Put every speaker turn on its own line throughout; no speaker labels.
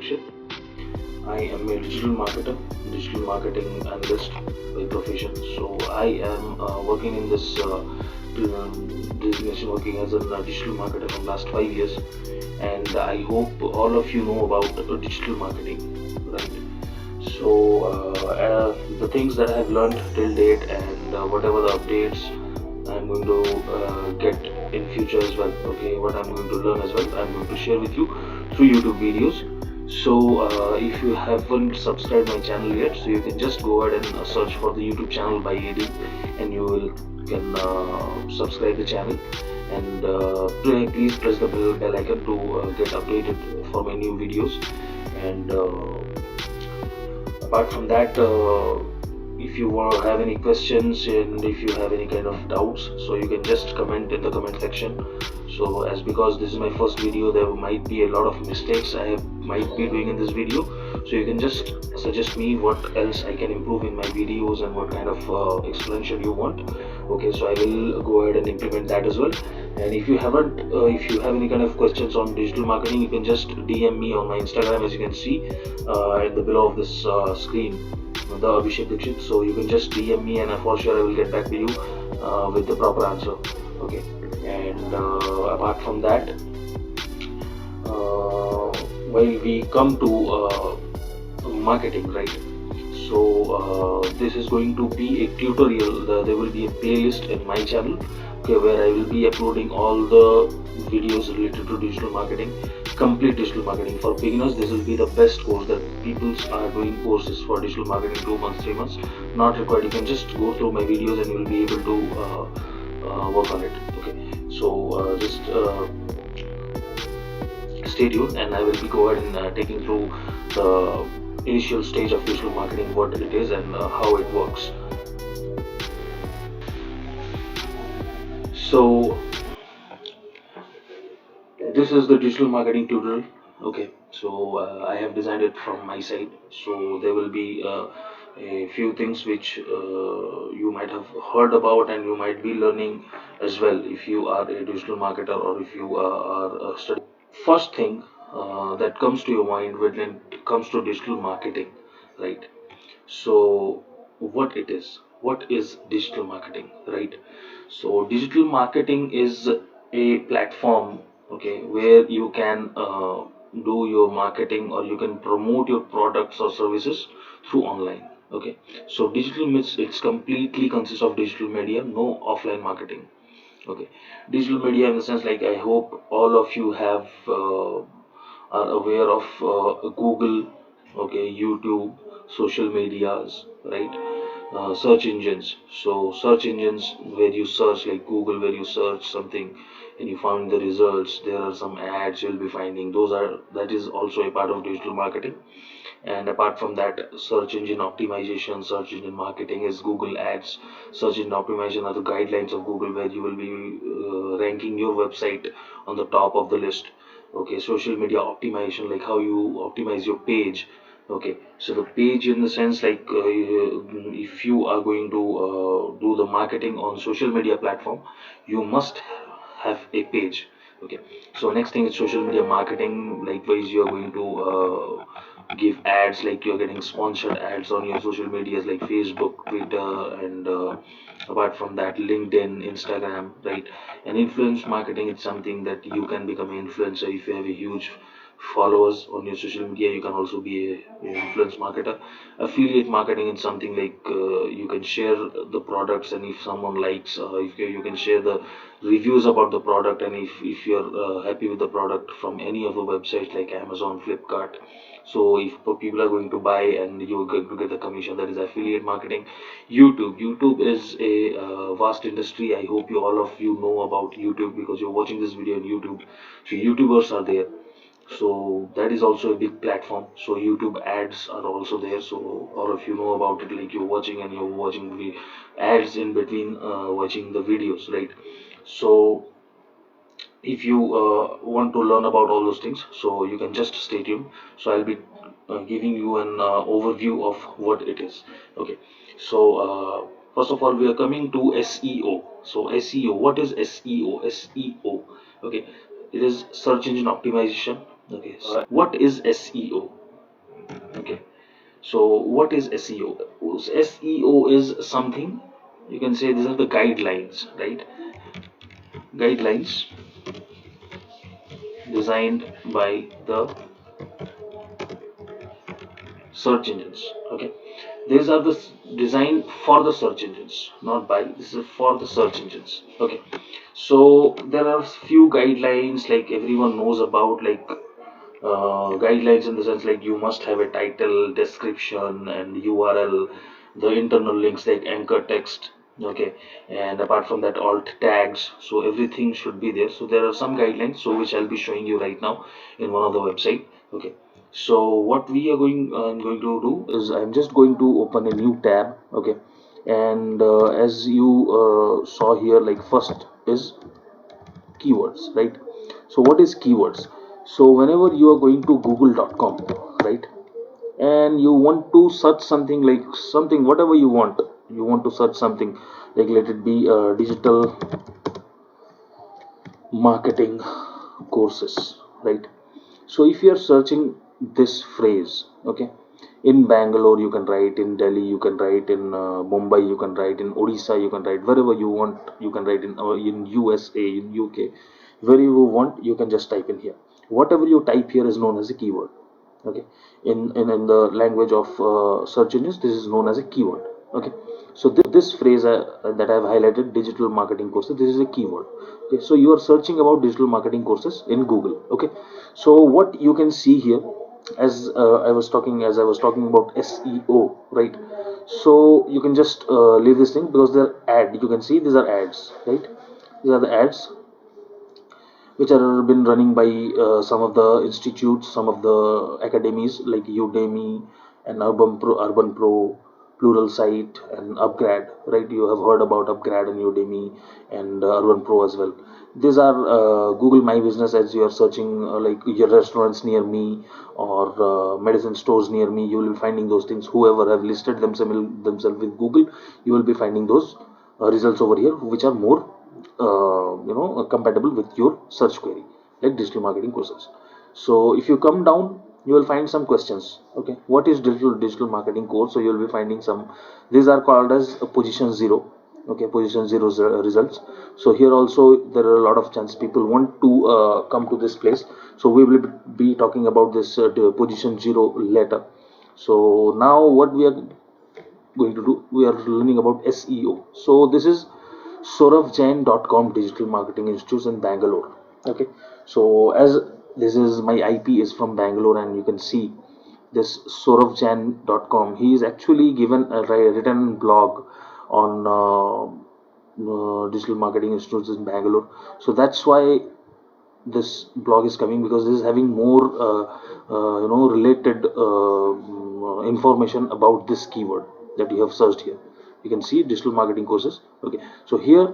Dixit. I am a digital marketer, digital marketing analyst by profession. So I am working in this designation, working as a digital marketer for last 5 years, and I hope all of you know about digital marketing, right? So the things that I have learned till date, and whatever the updates I'm going to get in future as well. Okay, what I'm going to learn as well, I'm going to share with you through YouTube videos. So if you haven't subscribed my channel yet, so you can just go ahead and search for the YouTube channel by AD, and you can subscribe the channel, and please press the bell icon to get updated for my new videos. And apart from that, if you have any questions and if you have any kind of doubts, so you can just comment in the comment section. So as because this is my first video, there might be a lot of mistakes I might be doing in this video, so you can just suggest me what else I can improve in my videos and what kind of explanation you want. Okay, so I will go ahead and implement that as well. And if you haven't if you have any kind of questions on digital marketing, you can just DM me on my Instagram, as you can see at the below of this screen, the Abhishek Dixit. So you can just DM me, and for sure I will get back to you with the proper answer. Okay, and apart from that, while we come to marketing, right? So this is going to be a tutorial. There will be a playlist in my channel, okay, where I will be uploading all the videos related to digital marketing, complete digital marketing for beginners. This will be the best course that people are doing courses for digital marketing 2 months, 3 months, not required. You can just go through my videos and you will be able to work on it. Okay, so just stay tuned, and I will be go ahead and taking through the initial stage of digital marketing, what it is and how it works. So this is the digital marketing tutorial. Okay, so I have designed it from my side, so there will be a few things which you might have heard about and you might be learning as well if you are a digital marketer or if you are studying. First thing that comes to your mind when it comes to digital marketing, right? So what it is, what is digital marketing, right? So digital marketing is a platform, okay, where you can do your marketing or you can promote your products or services through online. Okay, so digital means it's completely consists of digital media, no offline marketing. Okay, digital media in the sense, like, I hope all of you have are aware of Google, okay, YouTube, social medias, right? Search engines. So search engines where you search, like Google, where you search something and you find the results, there are some ads you'll be finding. That is also a part of digital marketing. And apart from that, search engine optimization, search engine marketing is Google ads. Search engine optimization are the guidelines of Google, where you will be ranking your website on the top of the list. Okay, social media optimization, like how you optimize your page. Okay, so the page in the sense, like if you are going to do the marketing on social media platform, you must have a page. Okay, so next thing is social media marketing. Likewise, you are going to give ads, like you're getting sponsored ads on your social medias like Facebook, Twitter, and apart from that, LinkedIn, Instagram, right? And influence marketing is something that you can become an influencer. If you have a huge followers on your social media, you can also be a influence marketer. Affiliate marketing is something like you can share the products, and if someone likes, if you can share the reviews about the product, and if you're happy with the product from any of the websites like Amazon, Flipkart, so if people are going to buy and you're going to get the commission, that is affiliate marketing. YouTube is a vast industry. I hope you all of you know about YouTube because you're watching this video on YouTube. So YouTubers are there, so that is also a big platform. So YouTube ads are also there, so all of you know about it, like you're watching and you're watching the ads in between watching the videos, right? So if you want to learn about all those things, so you can just stay tuned. So I'll be giving you an overview of what it is. Okay, so first of all, we are coming to SEO. So SEO, what is SEO? Okay, it is search engine optimization. Okay, so what is SEO? Okay, so what is SEO? SEO is something, you can say these are the guidelines, right? Guidelines designed by the search engines. Okay, these are the designed for the search engines, not by, this is for the search engines. Okay, so there are few guidelines like everyone knows about, like guidelines in the sense like you must have a title, description, and URL, the internal links like anchor text. Okay, and apart from that, alt tags. So everything should be there. So there are some guidelines, so which I'll be showing you right now in one of the website. Okay, so what we are I'm going to do is I'm just going to open a new tab. Okay, and as you saw here, like first is keywords, right? So what is keywords? So whenever you are going to google.com, right, and you want to search something, like something whatever you want to search something, like let it be digital marketing courses, right? So if you are searching this phrase, okay, in Bangalore you can write, in Delhi you can write, in Mumbai you can write, in Odisha you can write, wherever you want you can write, in USA, in UK, where you want you can just type in here. Whatever you type here is known as a keyword. Okay, in the language of search engines, this is known as a keyword. Okay, so this phrase that I have highlighted, digital marketing courses, this is a keyword. Okay, so you are searching about digital marketing courses in Google. Okay, so what you can see here, as I was talking about SEO, right? So you can just leave this thing because they're ad, you can see these are ads, right? These are the ads which are been running by some of the institutes, some of the academies like Udemy and Urban Pro, Pluralsight and Upgrad, right? You have heard about Upgrad and Udemy and Urban Pro as well. These are Google My Business. As you are searching like your restaurants near me or medicine stores near me, you will be finding those things. Whoever have listed themselves with Google, you will be finding those results over here, which are more compatible with your search query, like digital marketing courses. So if you come down, you will find some questions. Okay, what is digital marketing course? So you will be finding some, these are called as position zero. Okay, position zero results. So here also there are a lot of chance people want to come to this place. So we will be talking about this position zero later. So now what we are going to do, we are learning about SEO. So this is SauravJain.com Digital Marketing Institute in Bangalore. Okay, so as this is my IP is from Bangalore, and you can see this SauravJain.com. He is actually given a written blog on digital marketing institutes in Bangalore. So that's why this blog is coming, because this is having more related information about this keyword that you have searched here. You can see digital marketing courses. Okay, so here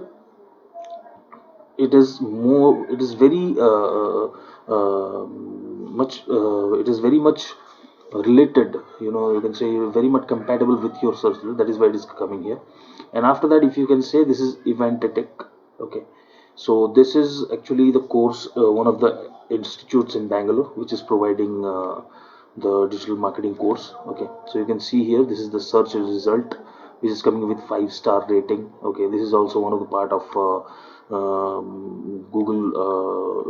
it is more, it is very much it is very much related, you can say very much compatible with your search. That is why it is coming here. And after that, if you can say, this is Eventech. Okay, so this is actually the course, one of the institutes in Bangalore which is providing the digital marketing course. Okay, so you can see here, this is the search result which is coming with 5-star rating. Okay, this is also one of the part of Google,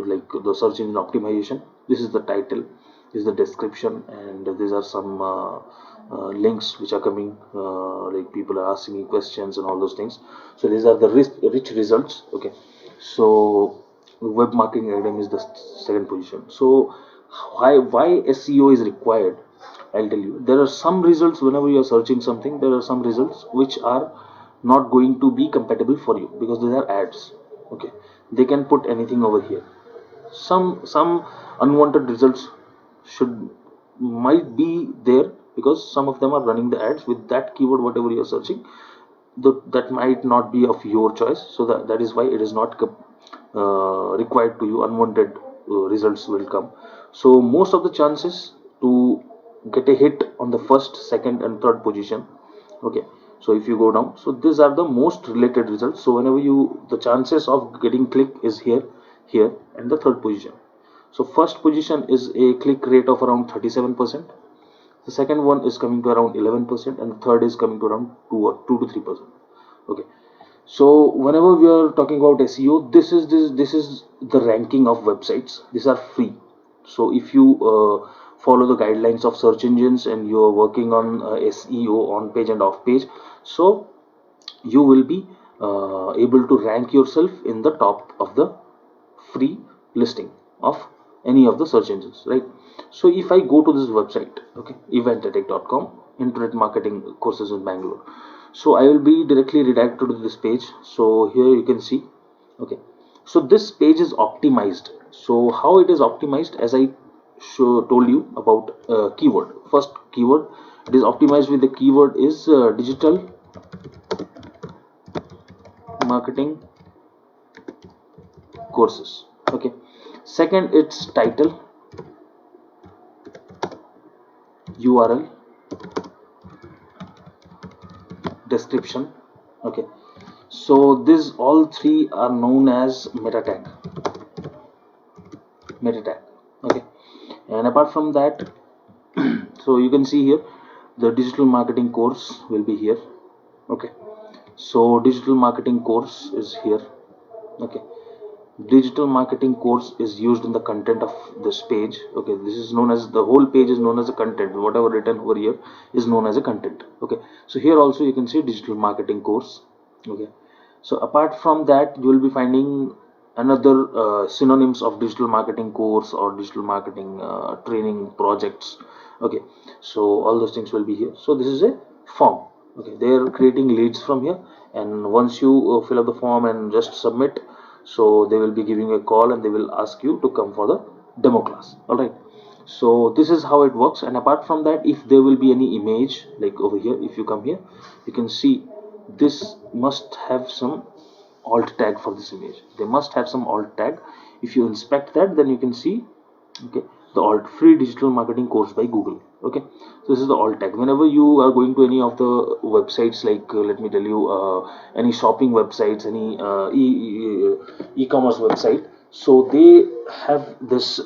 like the search engine optimization. This is the title, this is the description, and these are some links which are coming, like people are asking me questions and all those things. So these are the rich results. Okay, so web marketing academy is the second position. So why SEO is required, I'll tell you. There are some results, whenever you are searching something, there are some results which are not going to be compatible for you because they are ads. Okay, they can put anything over here. Some unwanted results should might be there because some of them are running the ads with that keyword, whatever you are searching. That might not be of your choice. So that is why it is not required to you. Unwanted results will come. So most of the chances to get a hit on the first, second and third position. Okay, so if you go down, so these are the most related results. So whenever the chances of getting click is here and the third position. So first position is a click rate of around 37%. The second one is coming to around 11%, and the third is coming to around 2 to 3%. Okay, so whenever we are talking about SEO, this is the ranking of websites. These are free. So if you follow the guidelines of search engines and you are working on SEO on page and off page, so you will be able to rank yourself in the top of the free listing of any of the search engines, right? So if I go to this website, okay, eventdetek.com, internet marketing courses in Bangalore, so I will be directly redirected to this page. So here you can see, okay, so this page is optimized. So how it is optimized, as I told you about keyword. First keyword, it is optimized with the keyword is digital marketing courses. Okay, second, its title, URL, description. Okay, so these all three are known as meta tag. Okay, and apart from that, so you can see here the digital marketing course will be here. Okay, so digital marketing course is here. Okay, digital marketing course is used in the content of this page. Okay, this is known as, the whole page is known as a content. Whatever written over here is known as a content. Okay, so here also you can see digital marketing course. Okay, so apart from that, you will be finding another synonyms of digital marketing course or digital marketing training projects. Okay, so all those things will be here. So this is a form. Okay, they are creating leads from here, and once you fill up the form and just submit, so they will be giving you a call and they will ask you to come for the demo class. All right, so this is how it works. And apart from that, if there will be any image, like over here, if you come here, you can see this must have some alt tag for this image. They must have some alt tag. If you inspect that, then you can see, okay, the alt, free digital marketing course by Google. Okay, so this is the alt tag. Whenever you are going to any of the websites, like let me tell you, any shopping websites, any e-commerce website, so they have this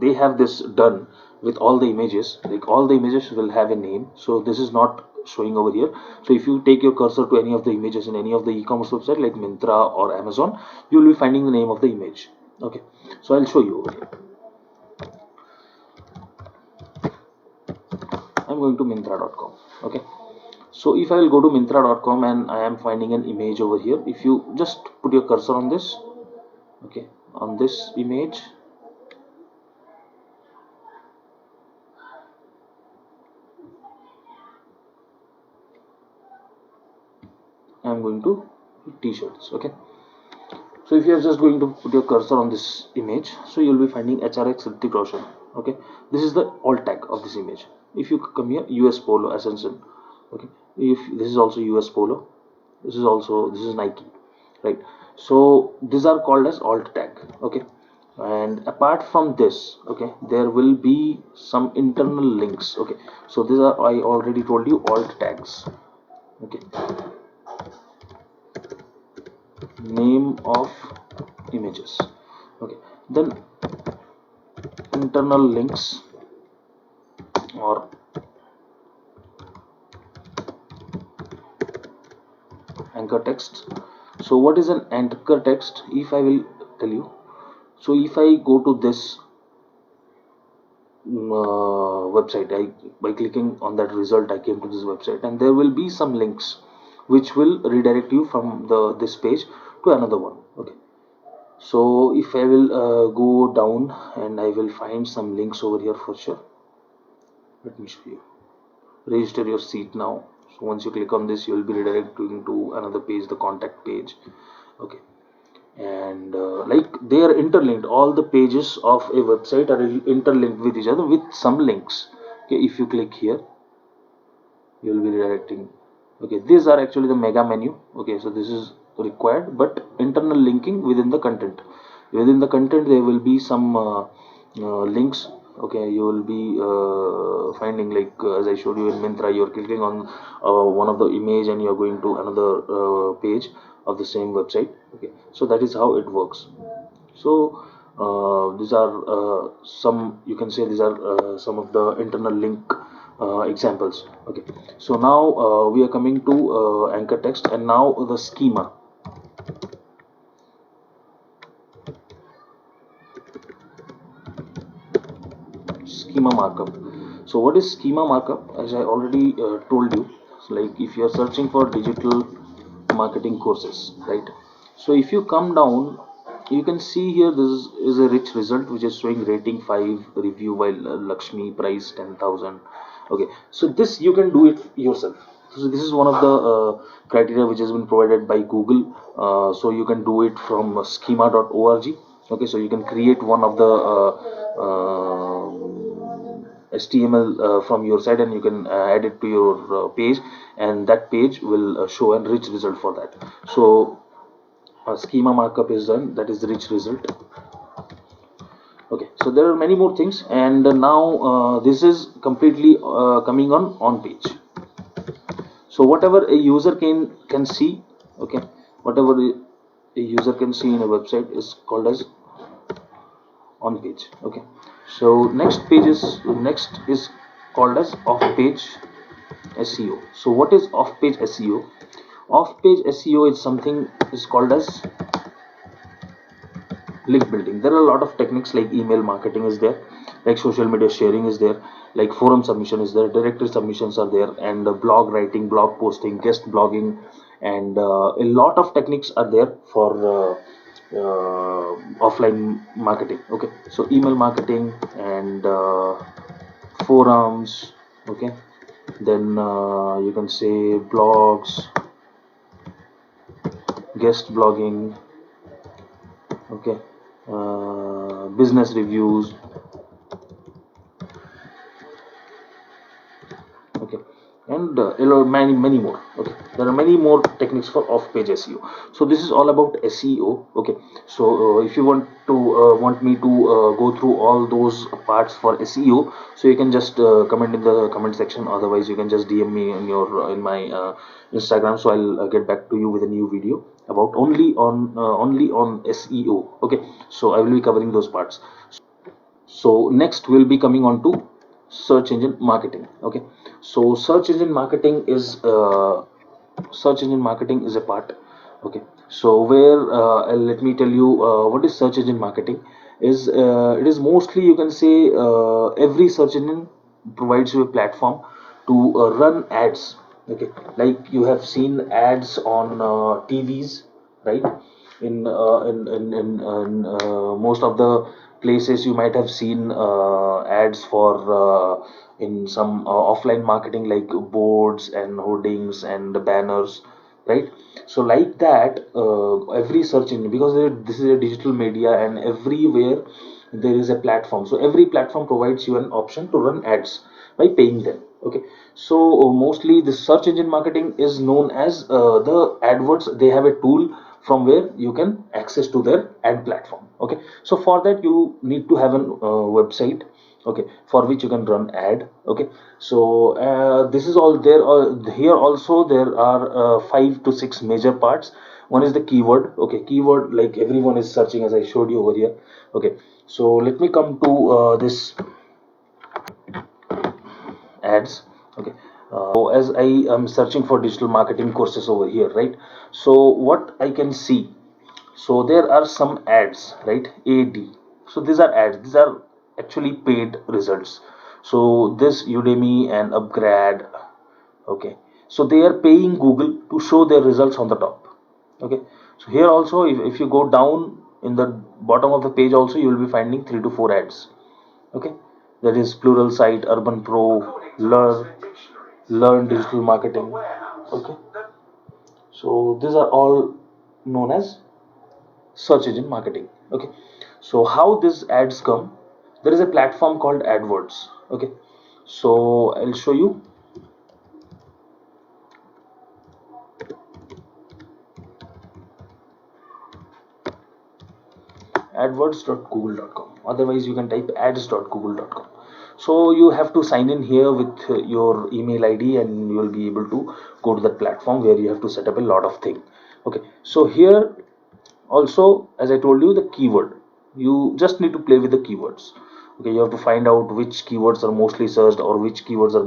they have this done with all the images. Like all the images will have a name, so this is not showing over here. So if you take your cursor to any of the images in any of the e-commerce website like Myntra or Amazon, you will be finding the name of the image. Okay, so I'll show you over here. I'm going to Myntra.com. Okay, so if I will go to Myntra.com and I am finding an image over here, if you just put your cursor on this, okay, on this image, I'm going to t-shirts. Okay, so if you are just going to put your cursor on this image, so you'll be finding HRX Hrithik Roshan. Okay, this is the alt tag of this image. If you come here, US Polo Ascension. Okay, if this is also US Polo, this is Nike, right? So these are called as alt tag. Okay, and apart from this, okay, there will be some internal links. Okay, so these are, I already told you, alt tags. Okay, name of images. Okay, then internal links or anchor text. So what is an anchor text? If I will tell you, so if I go to this website, by clicking on that result, I came to this website, and there will be some links which will redirect you from this page to another one. Okay, so if I will go down and I will find some links over here for sure. Let me show you. Register your seat now. So once you click on this, you will be redirecting to another page, the contact page. Okay, and like they are interlinked. All the pages of a website are interlinked with each other with some links. Okay, if you click here, you will be redirecting. Okay, these are actually the mega menu. Okay, so this is required, but internal linking within the content. Within the content, there will be some links. Okay, you will be finding, like as I showed you in Myntra, you are clicking on one of the image and you are going to another page of the same website. Okay, so that is how it works. So These are some, you can say these are some of the internal link examples. Okay, so now we are coming to anchor text, and now the schema markup. So what is schema markup? As I already told you, so like if you are searching for digital marketing courses, right? So if you come down, you can see here this is a rich result which is showing rating 5, review by Lakshmi, price 10,000. Okay, so this you can do it yourself. So this is one of the criteria which has been provided by Google. So you can do it from schema.org. Okay, so you can create one of the HTML from your site, and you can add it to your page, and that page will show a rich result for that. So schema markup is done, that is the rich result. Okay, so there are many more things, and now this is completely coming on page. So whatever a user can see, okay, whatever a user can see in a website is called as on page. Okay, so next is called as off page SEO. So what is off page SEO? Off page SEO is something is called as link building. There are a lot of techniques, like email marketing is there, like social media sharing is there, like forum submission is there, directory submissions are there, and blog writing, blog posting, guest blogging, and a lot of techniques are there for offline marketing. Okay, so email marketing and forums. Okay, then you can say blogs, guest blogging. Okay, business reviews. Okay, and many more. Okay, there are many more techniques for off page SEO. So this is all about SEO. Okay, so if you want me to go through all those parts for SEO, so you can just comment in the comment section. Otherwise you can just DM me in your in my Instagram, so I'll get back to you with a new video about only on SEO. Okay, so I will be covering those parts. So next we'll be coming on to search engine marketing. Okay, so search engine marketing is a part. Okay, so where let me tell you what is search engine marketing is. It is mostly, you can say, every search engine provides you a platform to run ads. Okay, like you have seen ads on TVs, right? In most of the places you might have seen ads for in some offline marketing, like boards and hoardings and banners, right? So like that, every search engine, because this is a digital media and everywhere there is a platform, so every platform provides you an option to run ads by paying them. Okay, so mostly the search engine marketing is known as the AdWords. They have a tool from where you can access to their ad platform. Okay, so for that you need to have a website, okay, for which you can run ad. Okay, so this is all there. Here also there are 5 to 6 major parts. One is the keyword. Okay, keyword, like everyone is searching, as I showed you over here. Okay, so let me come to this ads. Okay, so as I am searching for digital marketing courses over here, right? So what I can see, so there are some ads, right? AD. So these are ads, these are actually paid results. So this Udemy and Upgrad, okay, so they are paying Google to show their results on the top. Okay, so here also, if you go down in the bottom of the page also, you will be finding 3 to 4 ads. Okay, that is Pluralsight, Urban Pro, learn digital marketing. Okay, so these are all known as search engine marketing. Okay, so how these ads come, there is a platform called AdWords. Okay, so I'll show you. adwords.google.com, otherwise you can type ads.google.com. So you have to sign in here with your email ID, and you will be able to go to that platform where you have to set up a lot of things. Okay, so here also, as I told you, the keyword. You just need to play with the keywords. Okay, you have to find out which keywords are mostly searched or which keywords are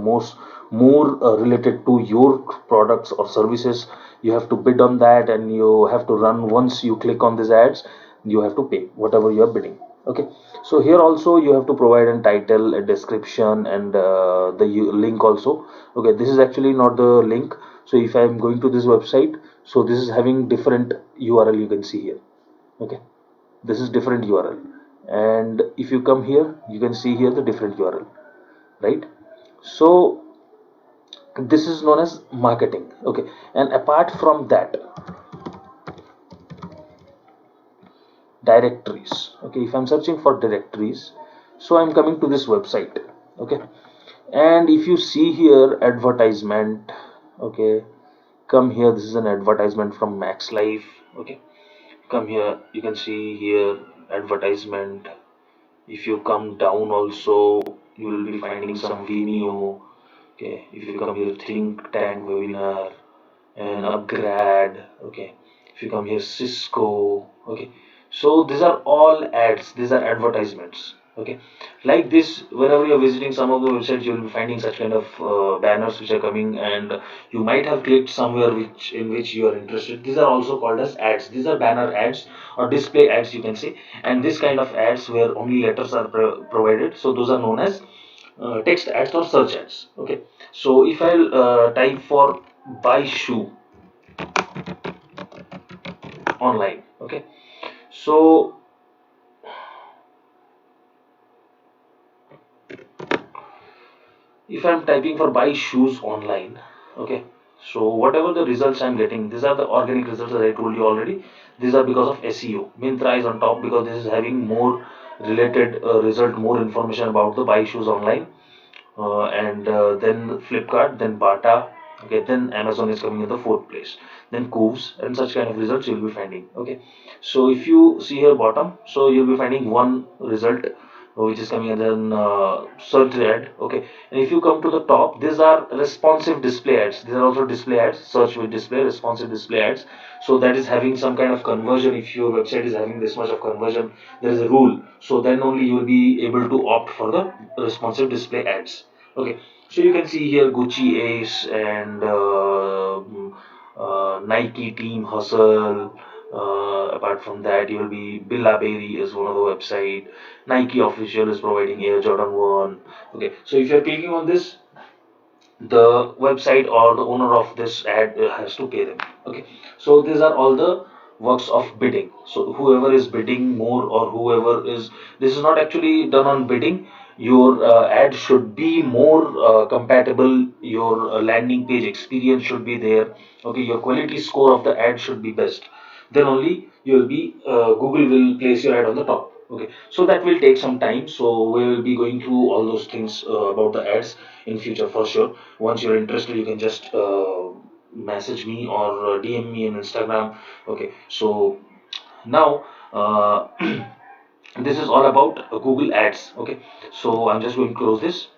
more related to your products or services. You have to bid on that, and you have to run. Once you click on these ads, you have to pay whatever you are bidding. Okay, so here also you have to provide a title, a description, and the link also. Okay, this is actually not the link. So if I am going to this website, so this is having different URL, you can see here. Okay, this is different URL, and if you come here, you can see here the different URL, right? So this is known as marketing. Okay, and apart from that, directories. Okay, if I'm searching for directories, so I'm coming to this website. Okay, and if you see here advertisement, okay, come here, this is an advertisement from Max Life. Okay, come here, you can see here advertisement. If you come down also, you will be finding some Vimeo. Okay, if you come here, think tank webinar and upgrad. Okay, if you come here, Cisco. Okay, so these are all ads, these are advertisements. Okay, like this, whenever you're visiting some of the websites, you will be finding such kind of banners which are coming, and you might have clicked somewhere which in which you are interested. These are also called as ads. These are banner ads or display ads, you can say. And this kind of ads where only letters are provided, so those are known as text ads or search ads. Okay, so if I'll type for buy shoe online. Okay, so if I'm typing for buy shoes online, okay, so whatever the results I'm getting, these are the organic results, as I told you already. These are because of SEO. Myntra is on top because this is having more related result, more information about the buy shoes online. And then Flipkart, then Bata, okay, then Amazon is coming in the fourth place, then Coves, and such kind of results you'll be finding. Okay, so if you see here bottom, so you'll be finding one result which is coming, and then search ad. Okay, and if you come to the top, these are responsive display ads. These are also display ads, search with display, responsive display ads. So that is having some kind of conversion. If your website is having this much of conversion, there is a rule, so then only you will be able to opt for the responsive display ads. Okay, so you can see here Gucci Ace and Nike Team Hustle. Apart from that, you will be Billaberi is one of the website. Nike Official is providing Air Jordan 1. Okay, so if you're clicking on this, the website or the owner of this ad has to pay them. Okay, so these are all the works of bidding. So whoever is bidding more, or whoever is, this is not actually done on bidding. Your ad should be more compatible, your landing page experience should be there. Okay, your quality score of the ad should be best, then only you will be Google will place your ad on the top. Okay, so that will take some time, so we will be going through all those things about the ads in future for sure. Once you're interested, you can just message me or DM me on Instagram. Okay, so now this is all about Google ads. Okay, so I'm just going to close this.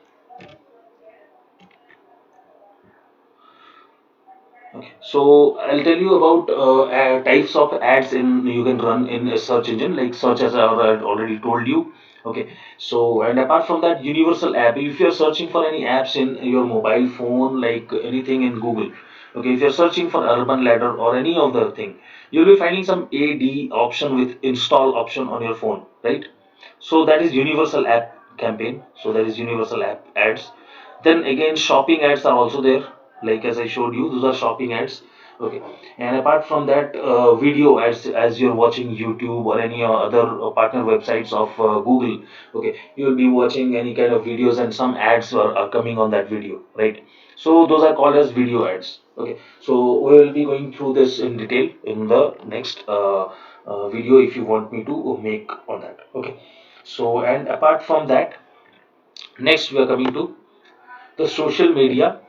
Okay, so I'll tell you about types of ads in you can run in a search engine, like search, as I already told you. Okay, so and apart from that, universal app. If you're searching for any apps in your mobile phone, like anything in Google, okay, if you're searching for Urban Ladder or any other thing, you'll be finding some AD option with install option on your phone, right? So that is universal app campaign. So that is universal app ads. Then again, shopping ads are also there, like as I showed you, those are shopping ads. Okay, and apart from that, video ads, as you're watching YouTube or any other partner websites of Google. Okay, you will be watching any kind of videos, and some ads are coming on that video, right? So those are called as video ads. Okay, so we will be going through this in detail in the next video, if you want me to make on that. Okay, so and apart from that, next we are coming to the social media.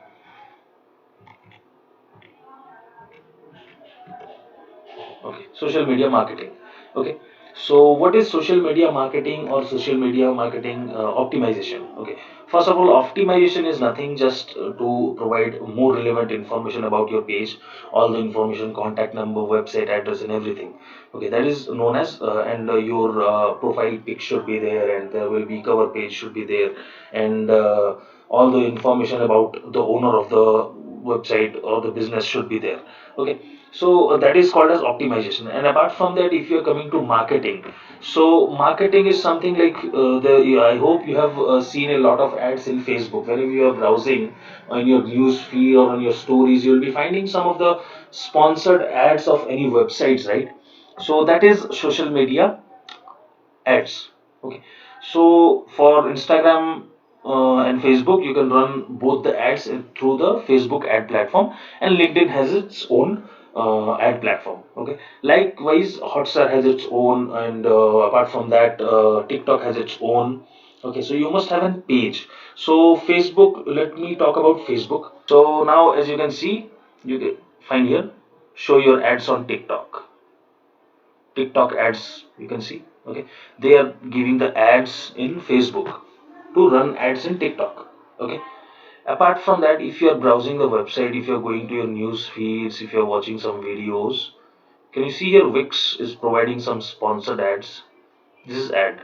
Okay, social media marketing. Okay, so what is social media marketing or social media marketing optimization? Okay, First of all, optimization is nothing just to provide more relevant information about your page, all the information, contact number, website address, and everything. Okay, that is known as, and your profile pic should be there, and there will be cover page should be there, and all the information about the owner of the website or the business should be there. Okay, so that is called as optimization. And apart from that, if you are coming to marketing, so marketing is something like, I hope you have seen a lot of ads in Facebook. Whenever you are browsing on your news feed or on your stories, you'll be finding some of the sponsored ads of any websites, right? So that is social media ads. Okay, so for Instagram and Facebook, you can run both the ads through the Facebook ad platform, and LinkedIn has its own ad platform. Okay, likewise, Hotstar has its own, and apart from that, TikTok has its own. Okay, so you must have a page. So Facebook, let me talk about Facebook. So now, as you can see, you can find here, show your ads on TikTok. TikTok ads, you can see. Okay, they are giving the ads in Facebook to run ads in TikTok. Okay, apart from that, if you are browsing the website, if you are going to your news feeds, if you are watching some videos, can you see here Wix is providing some sponsored ads? This is ad.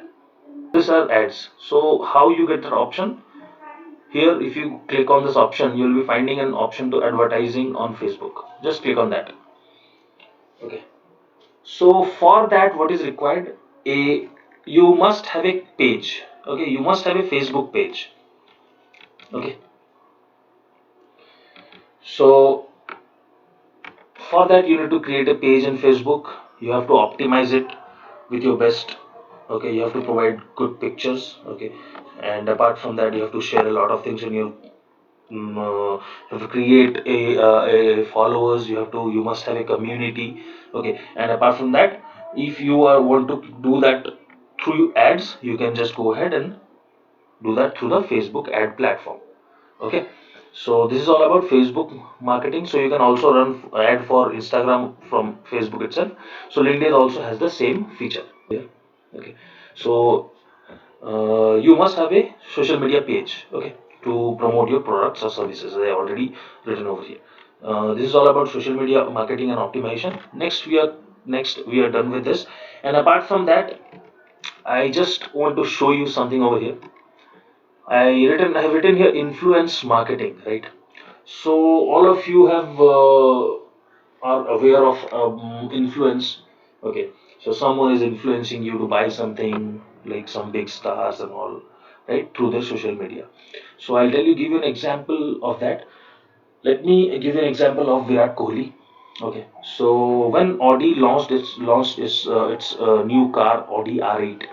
These are ads. So how you get that option? Here, if you click on this option, you will be finding an option to advertising on Facebook. Just click on that. Okay. So for that, what is required? A You must have a page. Okay, you must have a Facebook page. Okay, so for that you need to create a page in Facebook. You have to optimize it with your best. Okay, you have to provide good pictures. Okay, and apart from that, you have to share a lot of things in your. You have to create a followers. You must have a community. Okay, and apart from that, if you are want to do that through ads, you can just go ahead and do that through the Facebook ad platform. Okay, so this is all about Facebook marketing. So you can also run ad for Instagram from Facebook itself. So LinkedIn also has the same feature here. Okay, so you must have a social media page. Okay, to promote your products or services. They are already written over here. This is all about social media marketing and optimization. Next we are done with this. And apart from that, I just want to show you something over here. I have written here influence marketing, right? So all of you have are aware of influence. Okay, so someone is influencing you to buy something, like some big stars and all, right, through their social media. So I'll give you an example of that. Let me give you an example of Virat Kohli. Okay, so when Audi launched its new car, Audi R8.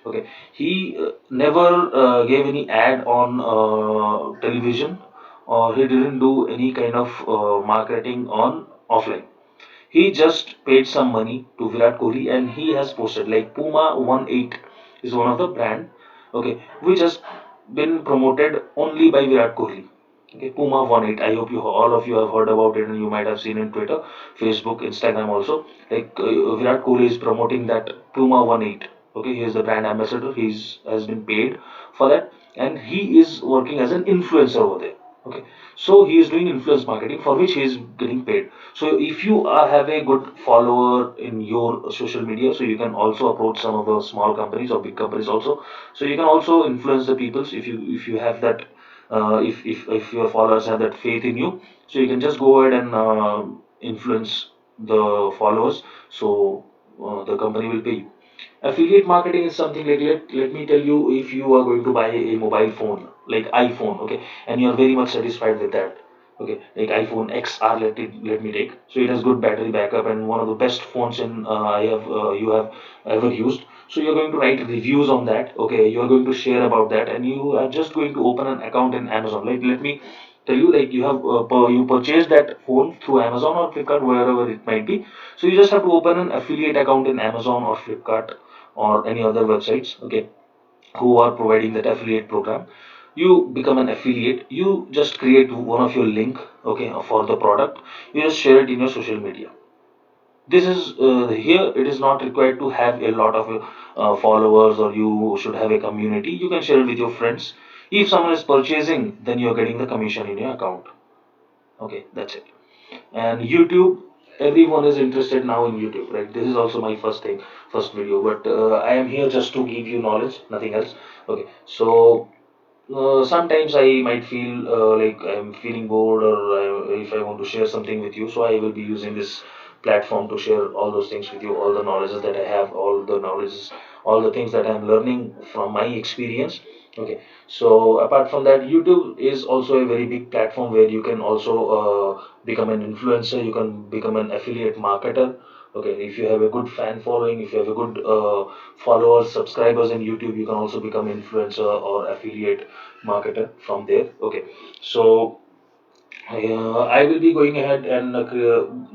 Okay, he never gave any ad on television, or he didn't do any kind of marketing on offline. He just paid some money to Virat Kohli, and he has posted, like Puma 18 is one of the brand, okay, which has been promoted only by Virat Kohli. Okay, Puma 18. I hope you all of you have heard about it, and you might have seen in Twitter, Facebook, Instagram also. Like Virat Kohli is promoting that Puma 18. Okay, he is the brand ambassador. He's has been paid for that, and he is working as an influencer over there. Okay, so he is doing influence marketing for which he is getting paid. So if you have a good follower in your social media, so you can also approach some of the small companies or big companies also. So you can also influence the peoples if you have that, if your followers have that faith in you, so you can just go ahead and influence the followers. So the company will pay you. Affiliate marketing is something like, let me tell you, if you are going to buy a mobile phone like iPhone, okay, and you are very much satisfied with that, okay, like iPhone XR, let me take. So it has good battery backup and one of the best phones in you have ever used. So you're going to write reviews on that. Okay, you're going to share about that, and you are just going to open an account in Amazon. Like, let me tell you, like you have you purchased that phone through Amazon or Flipkart, wherever it might be. So you just have to open an affiliate account in Amazon or Flipkart or any other websites, okay, who are providing that affiliate program. You become an affiliate. You just create one of your link, okay, for the product. You just share it in your social media. This is here it is not required to have a lot of followers, or you should have a community. You can share it with your friends. If someone is purchasing, then you're getting the commission in your account. Okay, that's it. And YouTube, everyone is interested now in YouTube, right? This is also my first thing, first video, but I am here just to give you knowledge, nothing else. Okay, so sometimes I might feel like I'm feeling bored, or if I want to share something with you, so I will be using this platform to share all those things with you, all the knowledges that I have, all the knowledges, all the things that I'm learning from my experience. Okay, so apart from that, YouTube is also a very big platform where you can also become an influencer, you can become an affiliate marketer. Okay, if you have a good fan following, if you have a good followers, subscribers in YouTube, you can also become influencer or affiliate marketer from there. Okay, so I will be going ahead and uploading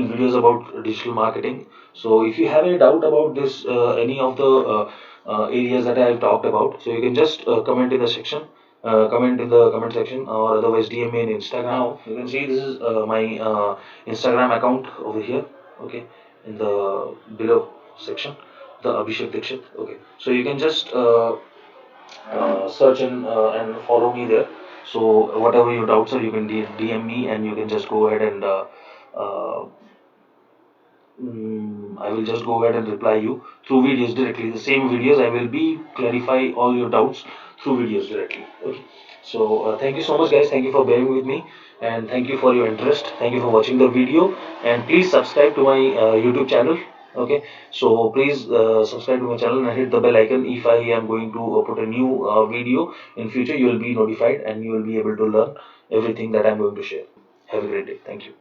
videos about digital marketing. So if you have any doubt about this, any of the areas that I have talked about, so you can just comment in the section, comment in the comment section, or otherwise DM me in Instagram. Now you can see this is my Instagram account over here. Okay, in the below section, the Abhishek Dixit. Okay, so you can just search and follow me there. So whatever your doubts are, you can DM me, and you can just go ahead and uh, I will just go ahead and reply you through videos directly. The same videos I will be clarify all your doubts through videos directly. Okay. So thank you so much, guys. Thank you for bearing with me, and thank you for your interest. Thank you for watching the video, and please subscribe to my YouTube channel. Okay. So please subscribe to my channel and hit the bell icon. If I am going to put a new video in future, you will be notified and you will be able to learn everything that I'm going to share. Have a great day. Thank you.